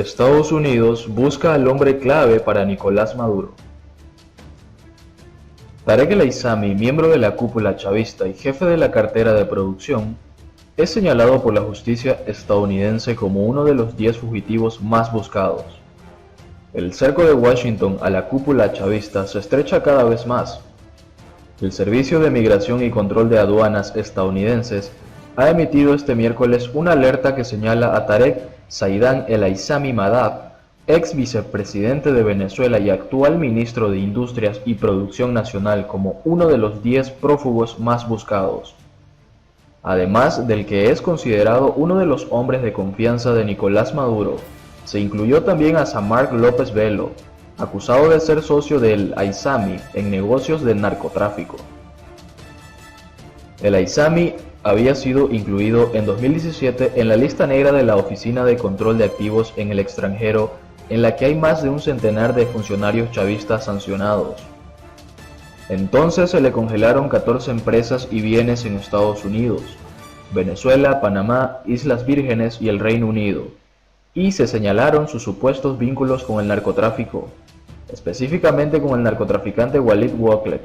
Estados Unidos busca al hombre clave para Nicolás Maduro. Tarek El Aissami, miembro de la cúpula chavista y jefe de la cartera de producción, es señalado por la justicia estadounidense como uno de los 10 fugitivos más buscados. El cerco de Washington a la cúpula chavista se estrecha cada vez más. El Servicio de Migración y Control de Aduanas estadounidenses ha emitido este miércoles una alerta que señala a Tarek Zaydan El Aissami Madab, ex vicepresidente de Venezuela y actual ministro de Industrias y Producción Nacional, como uno de los 10 prófugos más buscados. Además del que es considerado uno de los hombres de confianza de Nicolás Maduro, se incluyó también a Samark López Velo, acusado de ser socio del Aissami en negocios de narcotráfico. El Aissami había sido incluido en 2017 en la lista negra de la Oficina de Control de Activos en el Extranjero, en la que hay más de un centenar de funcionarios chavistas sancionados. Entonces se le congelaron 14 empresas y bienes en Estados Unidos, Venezuela, Panamá, Islas Vírgenes y el Reino Unido, y se señalaron sus supuestos vínculos con el narcotráfico, específicamente con el narcotraficante Walid Wuorkle,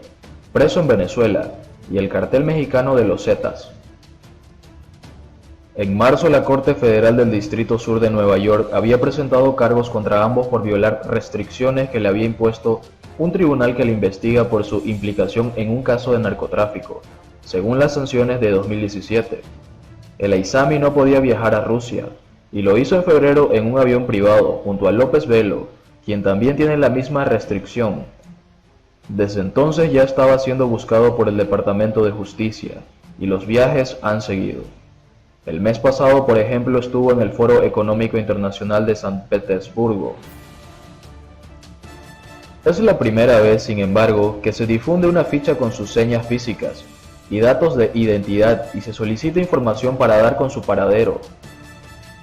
preso en Venezuela, y el cartel mexicano de los Zetas. En marzo, la Corte Federal del Distrito Sur de Nueva York había presentado cargos contra ambos por violar restricciones que le había impuesto un tribunal que le investiga por su implicación en un caso de narcotráfico, según las sanciones de 2017. El Aissami no podía viajar a Rusia, y lo hizo en febrero en un avión privado, junto a López Velo, quien también tiene la misma restricción. Desde entonces ya estaba siendo buscado por el Departamento de Justicia, y los viajes han seguido. El mes pasado, por ejemplo, estuvo en el Foro Económico Internacional de San Petersburgo. Es la primera vez, sin embargo, que se difunde una ficha con sus señas físicas y datos de identidad y se solicita información para dar con su paradero.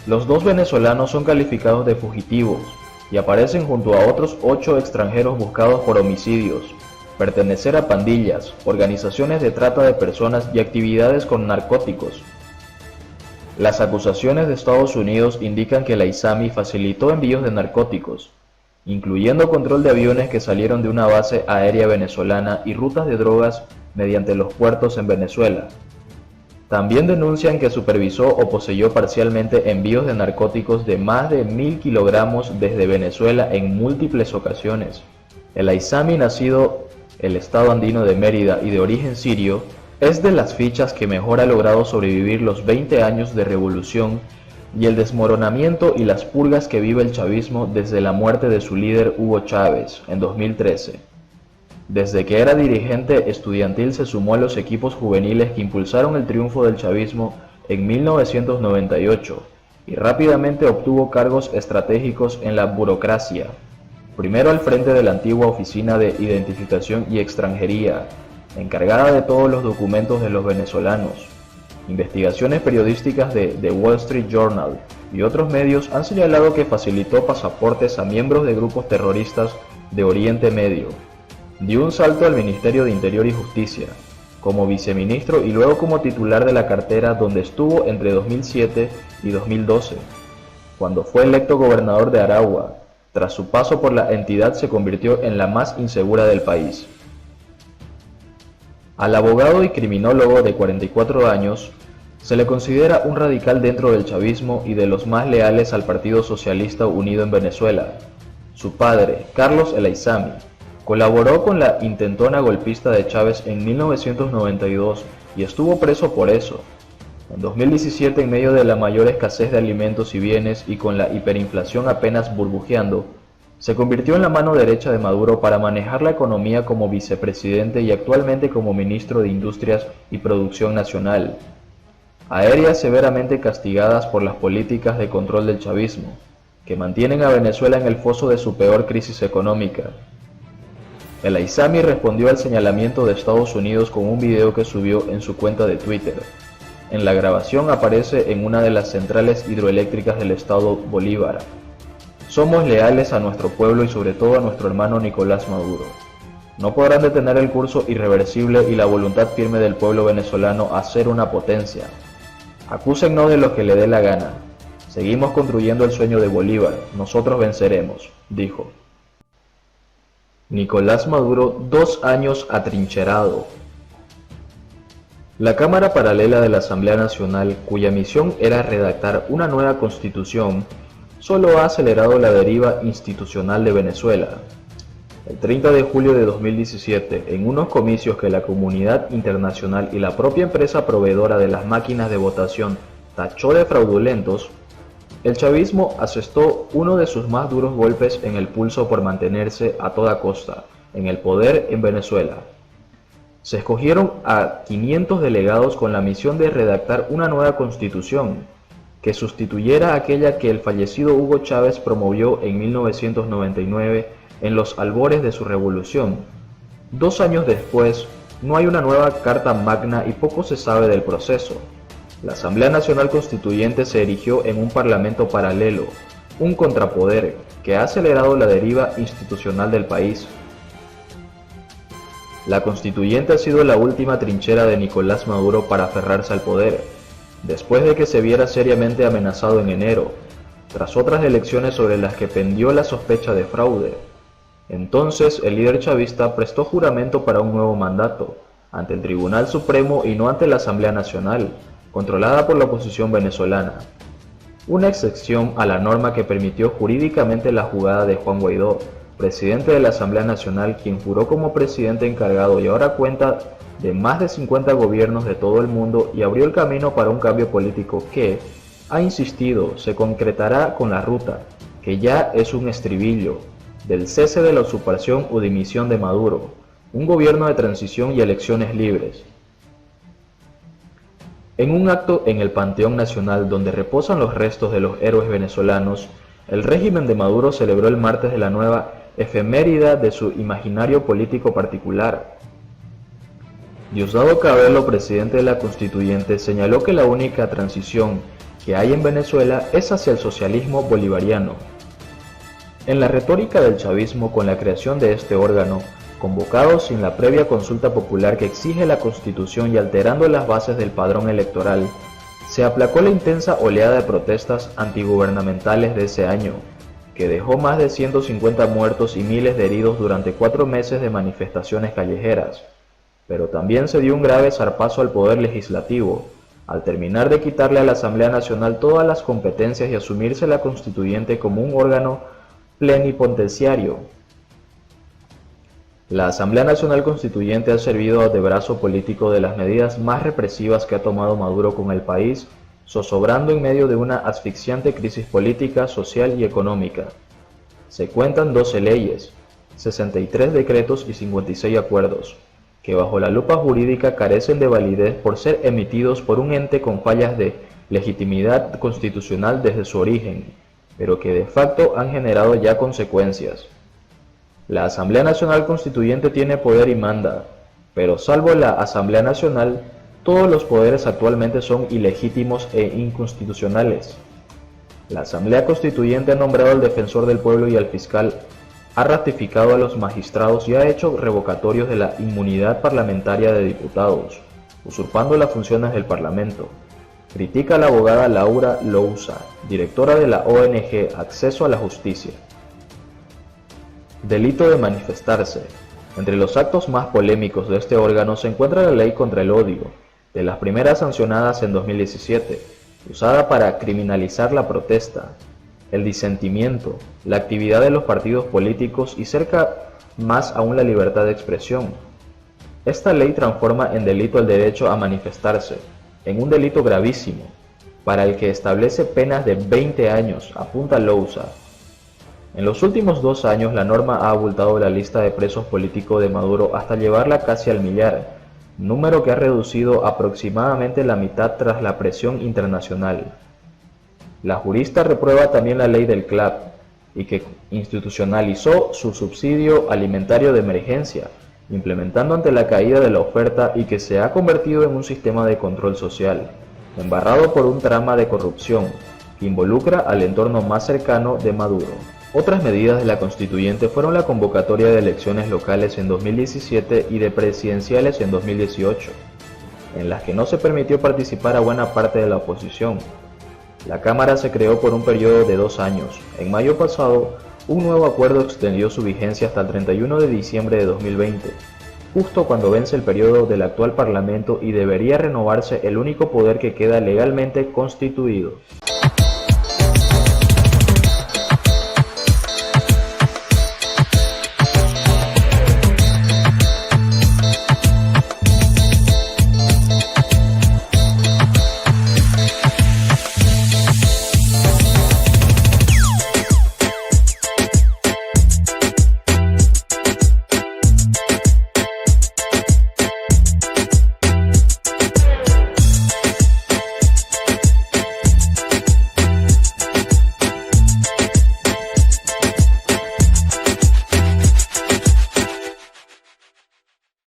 Los dos venezolanos son calificados de fugitivos y aparecen junto a otros 8 extranjeros buscados por homicidios, pertenecer a pandillas, organizaciones de trata de personas y actividades con narcóticos. Las acusaciones de Estados Unidos indican que el Aissami facilitó envíos de narcóticos, incluyendo control de aviones que salieron de una base aérea venezolana y rutas de drogas mediante los puertos en Venezuela. También denuncian que supervisó o poseyó parcialmente envíos de narcóticos de más de 1000 kilogramos desde Venezuela en múltiples ocasiones. El Aissami, nacido en el estado andino de Mérida y de origen sirio, es de las fichas que mejor ha logrado sobrevivir los 20 años de revolución y el desmoronamiento y las purgas que vive el chavismo desde la muerte de su líder Hugo Chávez en 2013. Desde que era dirigente estudiantil se sumó a los equipos juveniles que impulsaron el triunfo del chavismo en 1998 y rápidamente obtuvo cargos estratégicos en la burocracia, primero al frente de la antigua Oficina de Identificación y Extranjería, encargada de todos los documentos de los venezolanos. Investigaciones periodísticas de The Wall Street Journal y otros medios han señalado que facilitó pasaportes a miembros de grupos terroristas de Oriente Medio. Dio un salto al Ministerio de Interior y Justicia, como viceministro y luego como titular de la cartera, donde estuvo entre 2007 y 2012. Cuando fue electo gobernador de Aragua, tras su paso por la entidad se convirtió en la más insegura del país. Al abogado y criminólogo de 44 años, se le considera un radical dentro del chavismo y de los más leales al Partido Socialista Unido en Venezuela. Su padre, Carlos El Aissami, colaboró con la intentona golpista de Chávez en 1992 y estuvo preso por eso. En 2017, en medio de la mayor escasez de alimentos y bienes y con la hiperinflación apenas burbujeando, se convirtió en la mano derecha de Maduro para manejar la economía como vicepresidente y actualmente como ministro de Industrias y Producción Nacional. Áreas severamente castigadas por las políticas de control del chavismo, que mantienen a Venezuela en el foso de su peor crisis económica. El Aissami respondió al señalamiento de Estados Unidos con un video que subió en su cuenta de Twitter. En la grabación aparece en una de las centrales hidroeléctricas del estado Bolívar. Somos leales a nuestro pueblo y sobre todo a nuestro hermano Nicolás Maduro. No podrán detener el curso irreversible y la voluntad firme del pueblo venezolano a ser una potencia. Acúsennos de lo que le dé la gana. Seguimos construyendo el sueño de Bolívar, nosotros venceremos, dijo. Nicolás Maduro 2 años atrincherado. La Cámara Paralela de la Asamblea Nacional, cuya misión era redactar una nueva constitución, solo ha acelerado la deriva institucional de Venezuela. El 30 de julio de 2017, en unos comicios que la comunidad internacional y la propia empresa proveedora de las máquinas de votación tachó de fraudulentos, el chavismo asestó uno de sus más duros golpes en el pulso por mantenerse a toda costa en el poder en Venezuela. Se escogieron a 500 delegados con la misión de redactar una nueva constitución que sustituyera aquella que el fallecido Hugo Chávez promovió en 1999 en los albores de su revolución. 2 años después, no hay una nueva Carta Magna y poco se sabe del proceso. La Asamblea Nacional Constituyente se erigió en un parlamento paralelo, un contrapoder que ha acelerado la deriva institucional del país. La Constituyente ha sido la última trinchera de Nicolás Maduro para aferrarse al poder, después de que se viera seriamente amenazado en enero, tras otras elecciones sobre las que pendió la sospecha de fraude. Entonces, el líder chavista prestó juramento para un nuevo mandato, ante el Tribunal Supremo y no ante la Asamblea Nacional, controlada por la oposición venezolana. Una excepción a la norma que permitió jurídicamente la jugada de Juan Guaidó, presidente de la Asamblea Nacional, quien juró como presidente encargado y ahora cuenta de más de 50 gobiernos de todo el mundo y abrió el camino para un cambio político que, ha insistido, se concretará con la ruta, que ya es un estribillo, del cese de la usurpación o dimisión de Maduro, un gobierno de transición y elecciones libres. En un acto en el Panteón Nacional donde reposan los restos de los héroes venezolanos, el régimen de Maduro celebró el martes de la nueva efeméride de su imaginario político particular. Diosdado Cabello, presidente de la Constituyente, señaló que la única transición que hay en Venezuela es hacia el socialismo bolivariano. En la retórica del chavismo con la creación de este órgano, convocado sin la previa consulta popular que exige la Constitución y alterando las bases del padrón electoral, se aplacó la intensa oleada de protestas antigubernamentales de ese año, que dejó más de 150 muertos y miles de heridos durante 4 meses de manifestaciones callejeras. Pero también se dio un grave zarpazo al poder legislativo, al terminar de quitarle a la Asamblea Nacional todas las competencias y asumirse la Constituyente como un órgano plenipotenciario. La Asamblea Nacional Constituyente ha servido de brazo político de las medidas más represivas que ha tomado Maduro con el país, zozobrando en medio de una asfixiante crisis política, social y económica. Se cuentan 12 leyes, 63 decretos y 56 acuerdos, que bajo la lupa jurídica carecen de validez por ser emitidos por un ente con fallas de legitimidad constitucional desde su origen, pero que de facto han generado ya consecuencias. La Asamblea Nacional Constituyente tiene poder y manda, pero salvo la Asamblea Nacional, todos los poderes actualmente son ilegítimos e inconstitucionales. La Asamblea Constituyente ha nombrado al defensor del pueblo y al fiscal, ha ratificado a los magistrados y ha hecho revocatorios de la inmunidad parlamentaria de diputados, usurpando las funciones del Parlamento. Critica a la abogada Laura Lousa, directora de la ONG Acceso a la Justicia. Delito de manifestarse. Entre los actos más polémicos de este órgano se encuentra la Ley contra el Odio, de las primeras sancionadas en 2017, usada para criminalizar la protesta, el disentimiento, la actividad de los partidos políticos y cerca más aún la libertad de expresión. Esta ley transforma en delito el derecho a manifestarse, en un delito gravísimo, para el que establece penas de 20 años, apunta Lousa. En los últimos 2 años la norma ha abultado la lista de presos políticos de Maduro hasta llevarla casi al millar, número que ha reducido aproximadamente la mitad tras la presión internacional. La jurista reprueba también la ley del CLAP y que institucionalizó su subsidio alimentario de emergencia, implementando ante la caída de la oferta y que se ha convertido en un sistema de control social, embarrado por un trama de corrupción que involucra al entorno más cercano de Maduro. Otras medidas de la Constituyente fueron la convocatoria de elecciones locales en 2017 y de presidenciales en 2018, en las que no se permitió participar a buena parte de la oposición. La Cámara se creó por un periodo de 2 años. En mayo pasado, un nuevo acuerdo extendió su vigencia hasta el 31 de diciembre de 2020, justo cuando vence el periodo del actual Parlamento y debería renovarse el único poder que queda legalmente constituido.